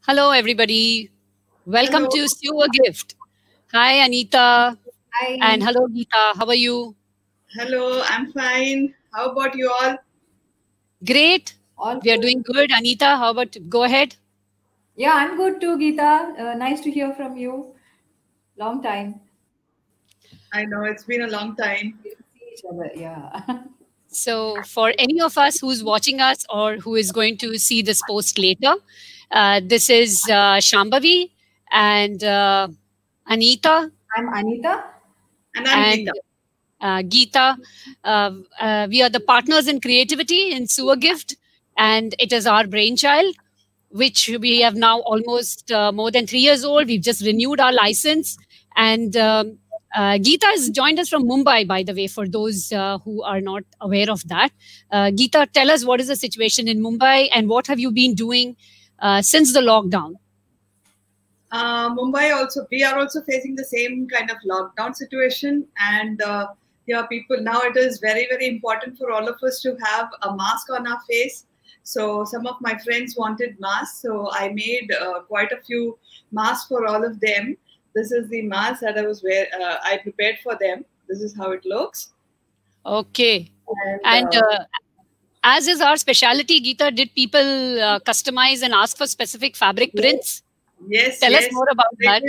Hello, everybody. Welcome Hello. to Sew a Gift. Hi, Anita. And Hi. hello, Geeta. How are you? Hello, I'm fine. How about you all? Great. All We are good. doing good. Anita, how about go ahead? Yeah, I'm good too, Geeta. Nice to hear from you. Long time. I know it's been a long time. We didn't see each other. Yeah. So, for any of us who's watching us or who is going to see this post later, this is Shambhavi and Anita I'm Anita. And I'm and Geeta. Geeta. We are the partners in creativity in Sew a Gift, and it is our brainchild, which we have now almost more than 3 years old. We've just renewed our license. And Geeta has joined us from Mumbai, by the way, for those who are not aware of that. Geeta, tell us what is the situation in Mumbai and what have you been doing since the lockdown? Mumbai also, we are also facing the same kind of lockdown situation. And yeah, people, now it is very, very important for all of us to have a mask on our face. So some of my friends wanted masks. So I made quite a few masks for all of them. This is the mask that I prepared for them. This is how it looks. Okay. And And as is our specialty, Geeta, did people customize and ask for specific fabric prints? Yes, Tell us yes, more about they that.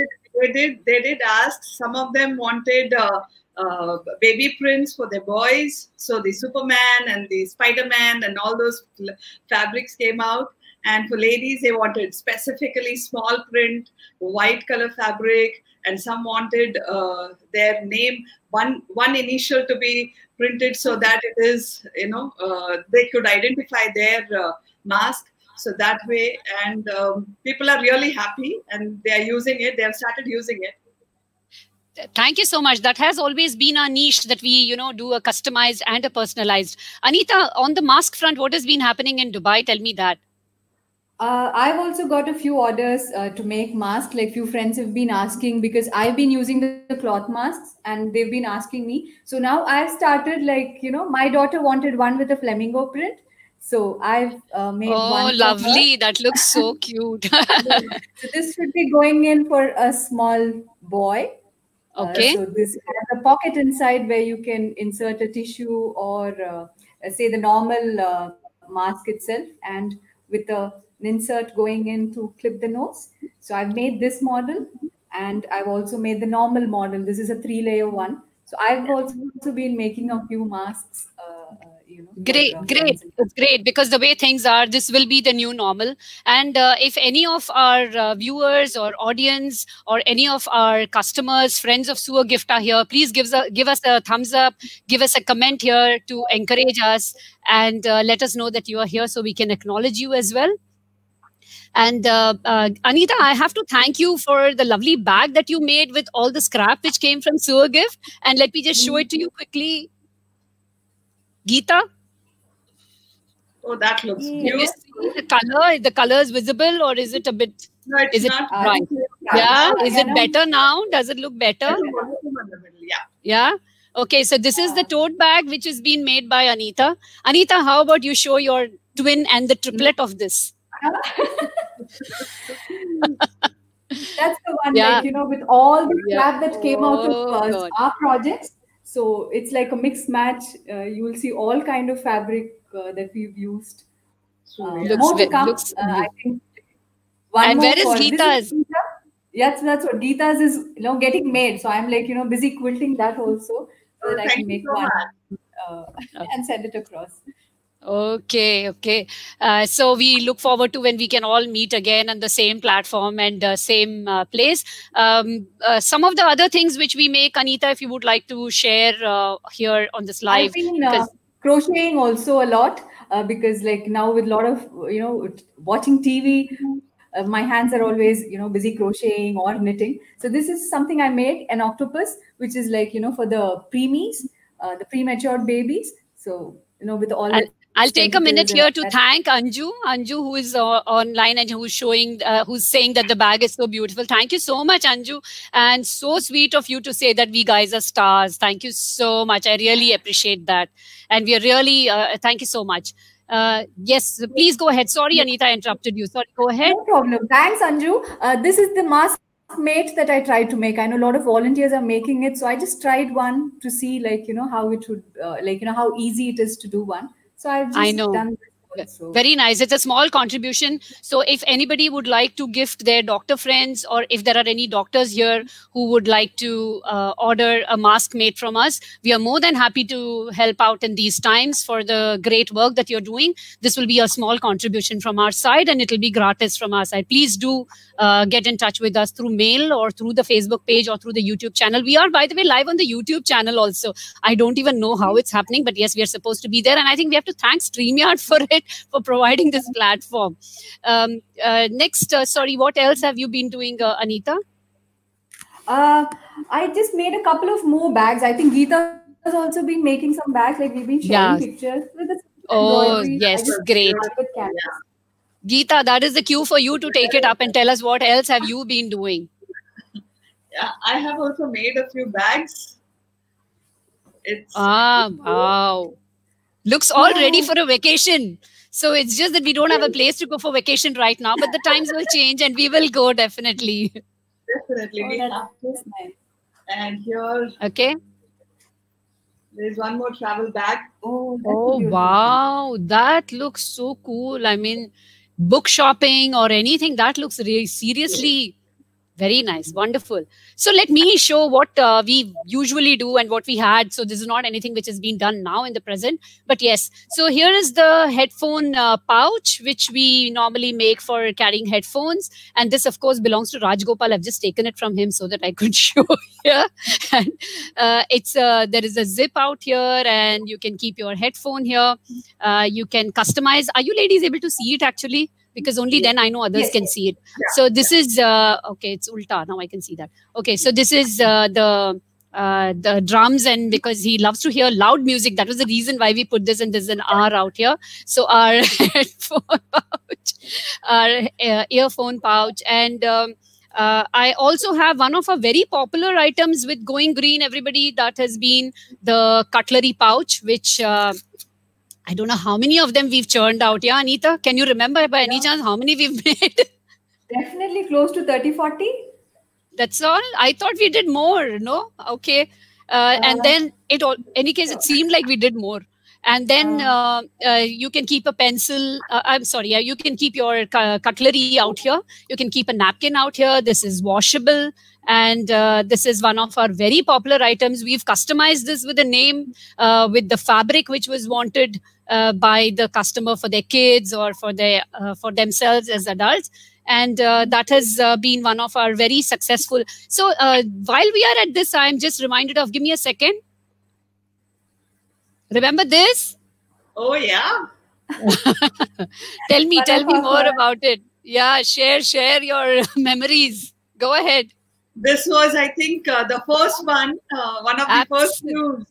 did. They did ask. Some of them wanted baby prints for their boys. So the Superman and the Spider-Man and all those fabrics came out. And for ladies, they wanted specifically small print, white color fabric, and some wanted their name, one initial to be printed so that it is, they could identify their mask. So that way, and people are really happy and they are using it. They have started using it. Thank you so much. That has always been our niche, that we, do a customized and a personalized. Anita, on the mask front, what has been happening in Dubai? Tell me that. I've also got a few orders to make masks. Like few friends have been asking because I've been using the cloth masks and they've been asking me. So now I've started my daughter wanted one with a flamingo print. So I've made Oh, one for her. lovely. That looks so cute. So this should be going in for a small boy. Okay. So this has a pocket inside where you can insert a tissue or say the normal mask itself, and with an insert going in to clip the nose. So I've made this model, and I've also made the normal model. This is a 3-layer one. So I've also been making a few masks, for Great, friends and great. It's great because the way things are, this will be the new normal. And if any of our viewers or audience or any of our customers, friends of Sew a Gift are here, please give us a thumbs up, give us a comment here to encourage us, and let us know that you are here so we can acknowledge you as well. And Anita, I have to thank you for the lovely bag that you made with all the scrap which came from Sew a Gift. And let me just show it to you quickly. Geeta? Oh, that looks Yeah. Can you beautiful. see the color? The color is visible, or is it a bit? No, it's Is it not. right? Yeah. Is it better now? Does it look better? Yeah. Yeah. Okay. So this is the tote bag which has been made by Anita. Anita, how about you show your twin and the triplet of this? That's the one, Yeah. with all the Yeah. crap that came out of Oh God. our projects. So it's like a mixed match. You will see all kind of fabric that we've used. So, More to come. Looks. I think one And more where is for this Geeta's? is Geeta. Yes, that's what Geeta's is. Getting made. So I'm like busy quilting that also, so that I thank can you make so one much. and send it across. Okay, okay. So we look forward to when we can all meet again on the same platform and same place. Some of the other things which we make, Anita, if you would like to share here on this live, I've been because crocheting also a lot because like now with a lot of watching TV, my hands are always busy crocheting or knitting. So this is something I made, an octopus, which is like for the preemies, the premature babies. So with all its I'll take a tentacles minute and here all to that. thank Anju, who is online and who's showing, who's saying that the bag is so beautiful. Thank you so much, Anju, and so sweet of you to say that we guys are stars. Thank you so much. I really appreciate that, and we are really thank you so much. Yes, please go ahead. Sorry, Anita, I interrupted you. Sorry, go ahead. No problem. Thanks, Anju. This is the mask mate that I tried to make. I know a lot of volunteers are making it, so I just tried one to see, like, how it would, how easy it is to do one. So I've just done this. Also. Very nice. It's a small contribution. So if anybody would like to gift their doctor friends, or if there are any doctors here who would like to order a mask made from us, we are more than happy to help out in these times for the great work that you're doing. This will be a small contribution from our side, and it will be gratis from our side. Please do get in touch with us through mail or through the Facebook page or through the YouTube channel. We are, by the way, live on the YouTube channel also. I don't even know how it's happening, but yes, we are supposed to be there. And I think we have to thank StreamYard for it, for providing this platform. Next, sorry, what else have you been doing, Anita? I just made a couple of more bags. I think Geeta has also been making some bags. Like, we've been sharing pictures with the yes, great. Geeta, that is the cue for you to take it up and tell us what else have you been doing. Yeah, I have also made a few bags. It's wow. Looks all ready for a vacation. So it's just that we don't have a place to go for vacation right now, but the times will change and we will go definitely. Definitely. We have this. And here, there's one more travel bag. Oh, wow. That looks so cool. I mean, book shopping or anything, that looks really seriously very nice. Wonderful. So let me show what we usually do and what we had. So this is not anything which has been done now in the present, but yes. So here is the headphone pouch, which we normally make for carrying headphones. And this, of course, belongs to Rajgopal. I've just taken it from him so that I could show here. And there is a zip out here, and you can keep your headphone here. You can customize. Are you ladies able to see it actually? Because only then I know others can see it. Yeah. So this is, okay, it's ulta. Now I can see that. Okay, so this is the drums, and because he loves to hear loud music, that was the reason why we put this, and there's an R out here. So our headphone pouch, our earphone pouch, and I also have one of our very popular items with Going Green, everybody, that has been the cutlery pouch, which... I don't know how many of them we've churned out. Yeah, Anita, can you remember by any chance how many we've made? Definitely close to 30, 40. That's all? I thought we did more, no? Okay. And then, any case, it seemed like we did more. And then you can keep a pencil. I'm sorry. You can keep your cutlery out here. You can keep a napkin out here. This is washable. And this is one of our very popular items. We've customized this with a name, with the fabric which was wanted by the customer for their kids or for themselves as adults. And that has been one of our very successful. So while we are at this, I'm just reminded of, give me a second. Remember this? Oh, yeah. Tell me more about it. Yeah, share your memories. Go ahead. This was, I think, the first one, one of the first news.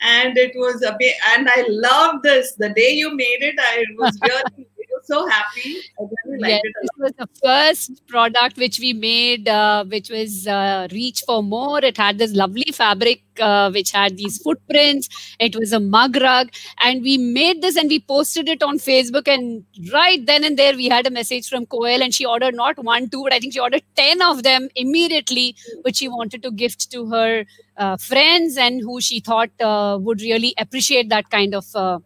And it was and I loved this. The day you made it, I was really so happy. I really liked it. This was the first product which we made, which was Reach for More. It had this lovely fabric, which had these footprints. It was a mug rug. And we made this and we posted it on Facebook. And right then and there, we had a message from Koel, and she ordered not 1, 2, but I think she ordered 10 of them immediately, which she wanted to gift to her friends and who she thought would really appreciate that kind of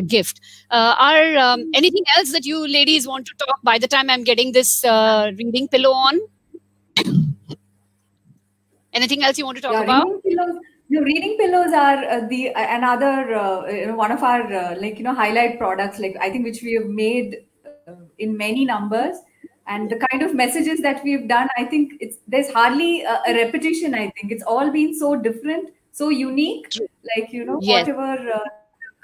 gift. Anything else that you ladies want to talk by the time I'm getting this reading pillow on? Anything else you want to talk about? Reading pillows are another one of our highlight products, like I think, which we have made in many numbers. And the kind of messages that we've done, I think there's hardly a repetition. I think it's all been so different, so unique. Like, whatever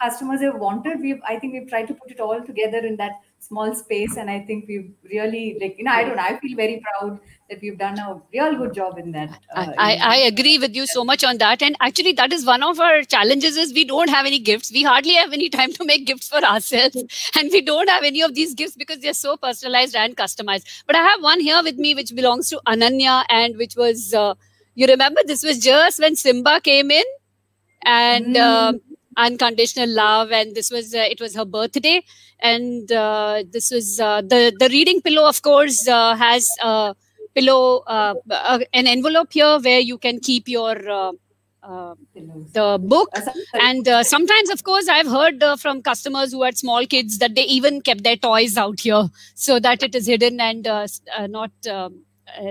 customers have wanted, I think we've tried to put it all together in that small space. And I think we've really, I feel very proud that we've done a real good job in that. I agree with you so much on that. And actually, that is one of our challenges, is we don't have any gifts. We hardly have any time to make gifts for ourselves. And we don't have any of these gifts because they're so personalized and customized. But I have one here with me, which belongs to Ananya, and which was, you remember, this was just when Simba came in. And unconditional love. And this was it was her birthday, and this was the reading pillow, of course, has a pillow, an envelope here where you can keep your the book. And sometimes, of course, I've heard from customers who had small kids that they even kept their toys out here so that it is hidden and not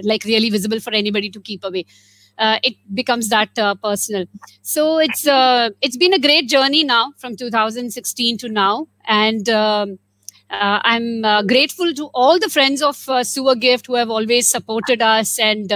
like really visible for anybody to keep away. It becomes that personal. So it's been a great journey now from 2016 to now, and I'm grateful to all the friends of SuperGift who have always supported us and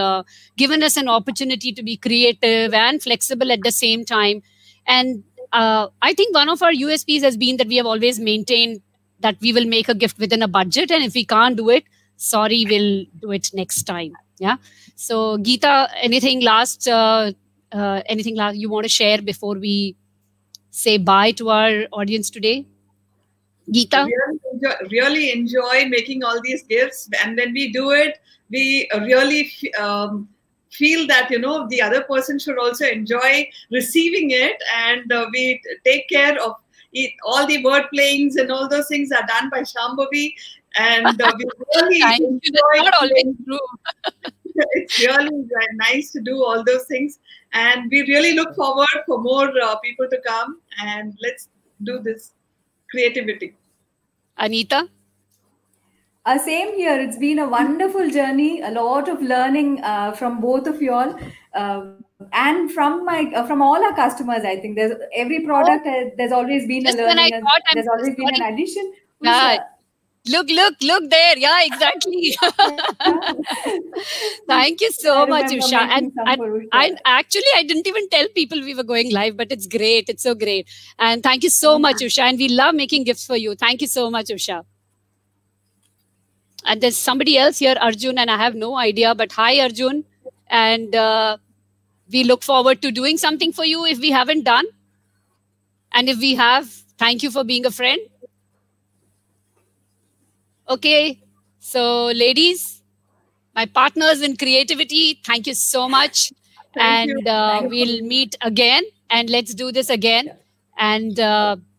given us an opportunity to be creative and flexible at the same time. And I think one of our USPs has been that we have always maintained that we will make a gift within a budget, and if we can't do it, sorry, we'll do it next time. Yeah. So Geeta, anything last you want to share before we say bye to our audience today? Geeta? Really enjoy making all these gifts, and when we do it, we really feel that, you know, the other person should also enjoy receiving it, and we take care of it. All the word playings and all those things are done by Shambhavi, and we really enjoy. Not always true. It's really nice to do all those things, and we really look forward for more people to come, and let's do this creativity. Anita? Same here. It's been a wonderful journey, a lot of learning from both of you all, and from all our customers. I think there's every product. There's always been a learning. There's always been an addition. Look there. Yeah, exactly. Thank you so much, Usha. And I didn't even tell people we were going live, but it's great. It's so great. And thank you so much, Usha. And we love making gifts for you. Thank you so much, Usha. And there's somebody else here, Arjun, and I have no idea, but hi, Arjun. And we look forward to doing something for you if we haven't done. And if we have, thank you for being a friend. Okay, so ladies, my partners in creativity, thank you so much. And we'll meet again, and let's do this again. And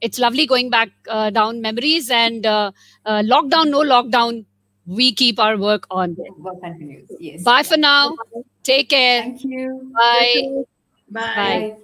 it's lovely going back down memories, and lockdown, no lockdown, we keep our work on. Work continues. Yes. Bye for now. Take care. Thank you. Bye. Bye. Bye.